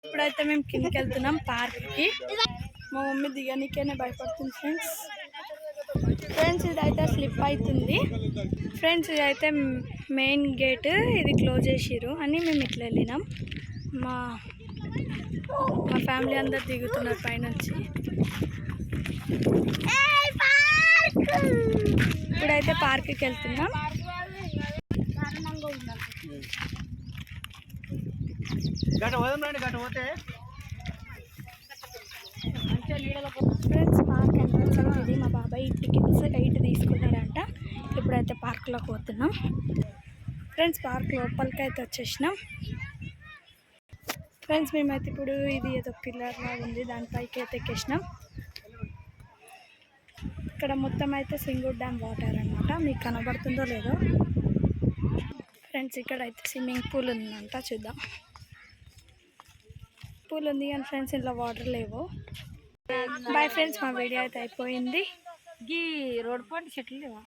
ఇప్పుడైతే మేము కిందకి వెళ్తున్నాం పార్క్కి. మా మమ్మీ దిగనికేనే భయపడుతుంది ఫ్రెండ్స్ ఇదైతే స్లిప్ అవుతుంది ఫ్రెండ్స్. ఇదైతే మెయిన్ గేట్, ఇది క్లోజ్ చేసిర్రు అని మేము ఇట్లా వెళ్ళినాం. మా ఫ్యామిలీ అందరు దిగుతున్నారు పైనుంచి. ఇప్పుడైతే పార్క్కి వెళ్తున్నాం. ఫ్రెండ్స్ పార్క్ ఎంట్రన్స్ ఇది. మా బాబాయ్ టికెట్స్ 8 తీసుకున్నాడంట. ఇప్పుడైతే పార్క్లోకి పోతున్నాం ఫ్రెండ్స్. పార్క్ లోపలికి అయితే వచ్చేసినాం ఫ్రెండ్స్. మేమైతే ఇప్పుడు ఇది ఏదో పిల్లర్ లాగా ఉంది, దానిపైకి అయితే ఎక్కేసినాం. ఇక్కడ మొత్తం అయితే సింగూర్ డ్యామ్ వాటర్ అనమాట, మీకు కనబడుతుందో లేదో ఫ్రెండ్స్. ఇక్కడ అయితే స్విమ్మింగ్ పూల్ ఉందంట, చూద్దాం. పూల్ ఉంది కానీ ఫ్రెండ్స్ ఇంట్లో వాటర్ లేవు. బాయ్ ఫ్రెండ్స్, మా వీడియో అయితే అయిపోయింది. రోడ్ పాయింట్ చెట్లు లేవా?